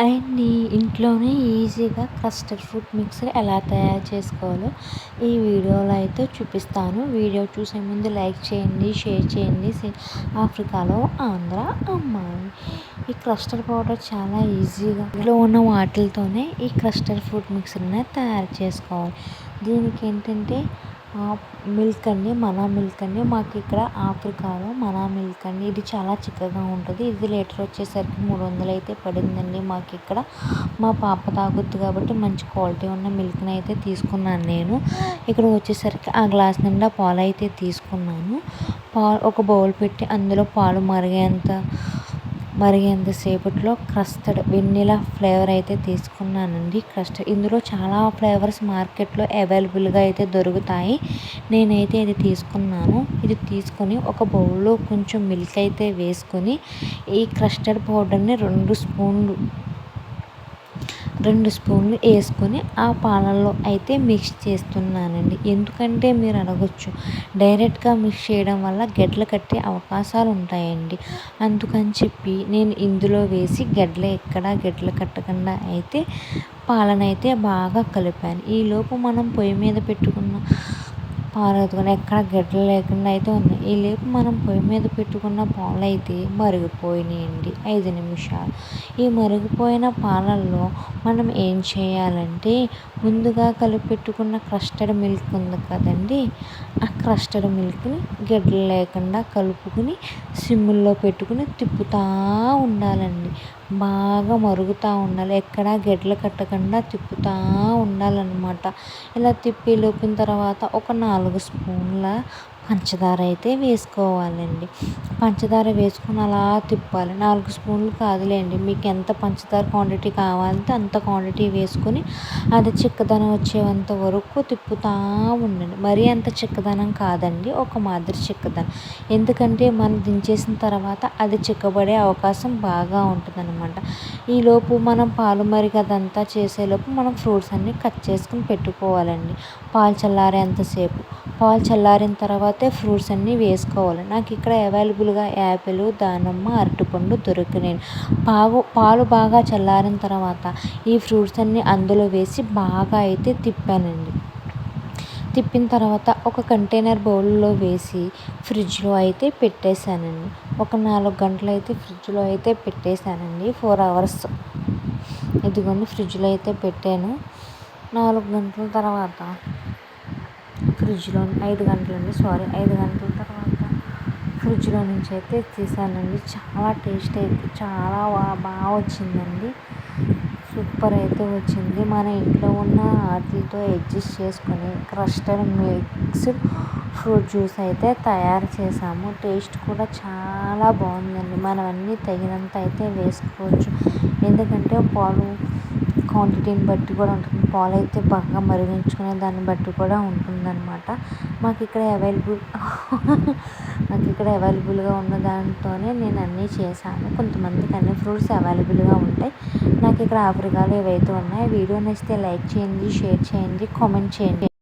And ఇంట్లోనే ఈజీగా custard fruit mixer ఎలా తయారు చేసుకోవాలో ఈ వీడియోలో అయితే చూపిస్తాను. వీడియో చూసే ముందు లైక్ చేయండి, షేర్ చేయండి. ఆఫ్రికాలో ఆంధ్ర అమ్మాయి. ఈ కస్టర్డ్ పౌడర్ చాలా ఈజీగా ఇంట్లో ఉన్న వాటితోనే ఈ కస్టర్డ్ ఫ్రూట్ మిక్సర్ని తయారు చేసుకోవాలి. దీనికి ఏంటంటే మిల్క్ అండి, మనా మిల్క్ అండి. మాకు ఇక్కడ ఆఫ్రికాలో మనా మిల్క్ అండి. ఇది చాలా చిక్కగా ఉంటుంది. ఇది లీటర్ వచ్చేసరికి 300 అయితే పడిందండి. మాకు ఇక్కడ మా పాప తాగుద్ది కాబట్టి మంచి క్వాలిటీ ఉన్న మిల్క్ని అయితే తీసుకున్నాను నేను. ఇక్కడ వచ్చేసరికి ఆ గ్లాస్ నిండా పాలు అయితే తీసుకున్నాను. ఒక బౌల్ పెట్టి అందులో పాలు మరిగేంతసేపట్లో కస్టర్డ్ వెన్నీలా ఫ్లేవర్ అయితే తీసుకున్నానండి. కస్టర్డ్ ఇందులో చాలా ఫ్లేవర్స్ మార్కెట్లో అవైలబుల్గా అయితే దొరుకుతాయి. నేనైతే ఇది తీసుకున్నాను. ఇది తీసుకొని ఒక బౌల్లో కొంచెం మిల్క్ అయితే వేసుకొని ఈ కస్టర్డ్ పౌడర్ని 2 స్పూన్లు వేసుకొని ఆ పాలల్లో అయితే మిక్స్ చేస్తున్నానండి. ఎందుకంటే మీరు అడగొచ్చు, డైరెక్ట్గా మిక్స్ చేయడం వల్ల గడ్డలు కట్టే అవకాశాలు ఉంటాయండి. అందుకని చెప్పి నేను ఇందులో వేసి గడ్డలు కట్టకుండా అయితే పాలనైతే బాగా కలిపాను. ఈలోపు మనం పొయ్యి మీద పెట్టుకున్న పాలు ఎక్కడ గడ్డలు లేకుండా అయితే ఉన్నాయి. ఈలోపు మనం పొయ్యి మీద పెట్టుకున్న పాలు అయితే మరిగిపోయినాయండి 5 నిమిషాలు. ఈ మరిగిపోయిన పాలల్లో మనం ఏం చేయాలంటే ముందుగా కలిపెట్టుకున్న కస్టర్డ్ మిల్క్ ఉంది కదండి, ఆ కస్టర్డ్ మిల్క్ని గడ్డలు లేకుండా కలుపుకుని సిమ్ముల్లో పెట్టుకుని తిప్పుతూ ఉండాలండి. బాగా మరుగుతూ ఉండాలి. ఎక్కడా గడ్డలు కట్టకుండా తిప్పుతూ ఉండాలన్నమాట. ఇలా తిప్పి లోపిన తర్వాత ఒక 4 స్పూన్ల పంచదార అయితే వేసుకోవాలండి. పంచదార వేసుకుని అలా తిప్పాలి. 4 స్పూన్లు కాదులేండి, మీకు ఎంత పంచదార క్వాంటిటీ కావాలంటే అంత క్వాంటిటీ వేసుకొని అది చిక్కదనం వచ్చేంత వరకు తిప్పుతూ ఉండండి. మరీ అంత చిక్కదనం కాదండి, ఒక మాదిరి చిక్కదనం. ఎందుకంటే మనం దించేసిన తర్వాత అది చిక్కబడే అవకాశం బాగా ఉంటుంది అనమాట. ఈలోపు మనం పాలు మరిగి అదంతా చేసేలోపు మనం ఫ్రూట్స్ అన్నీ కట్ చేసుకుని పెట్టుకోవాలండి. పాలు చల్లారిన తర్వాతే ఫ్రూట్స్ అన్నీ వేసుకోవాలి. నాకు ఇక్కడ అవైలబుల్గా యాపిల్, దానిమ్మ, అరటిపండు దొరికినాయి. పాలు బాగా చల్లారిన తర్వాత ఈ ఫ్రూట్స్ అన్నీ అందులో వేసి బాగా అయితే తిప్పానండి. తిప్పిన తర్వాత ఒక కంటైనర్ బౌల్లో వేసి ఫ్రిడ్జ్లో అయితే పెట్టేశానండి. ఒక 4 గంటలు అయితే ఫ్రిడ్జ్లో అయితే పెట్టేశానండి. 4 అవర్స్ ఇదిగోండి ఫ్రిడ్జ్లో అయితే పెట్టాను. 4 గంటల తర్వాత 5 గంటల తర్వాత ఫ్రిడ్జ్లో నుంచి అయితే తీసానండి. చాలా టేస్ట్ అయితే చాలా బాగా వచ్చిందండి. సూపర్ అయితే వచ్చింది. మన ఇంట్లో ఉన్న వాటితో అడ్జస్ట్ చేసుకొని కస్టర్డ్ మిక్స్డ్ ఫ్రూట్ జ్యూస్ అయితే తయారు చేసాము. టేస్ట్ కూడా చాలా బాగుందండి. మనం అన్నీ తగినంత అయితే వేసుకోవచ్చు. ఎందుకంటే పాలు క్వాంటిటీని బట్టి కూడా ఉంటుంది. పాలు అయితే బాగా మరిగించుకునే దాన్ని బట్టి కూడా ఉంటుందన్నమాట. మాకు ఇక్కడ అవైలబుల్గా ఉన్న దాంతోనే నేను అన్నీ చేశాను. కొంతమందికి అన్ని ఫ్రూట్స్ అవైలబుల్గా ఉంటాయి. నాకు ఇక్కడ ఆఫ్రికాలో ఏవైతే ఉన్నాయో వీడియో నచ్చితే లైక్ చేయండి, షేర్ చేయండి, కామెంట్ చేయండి.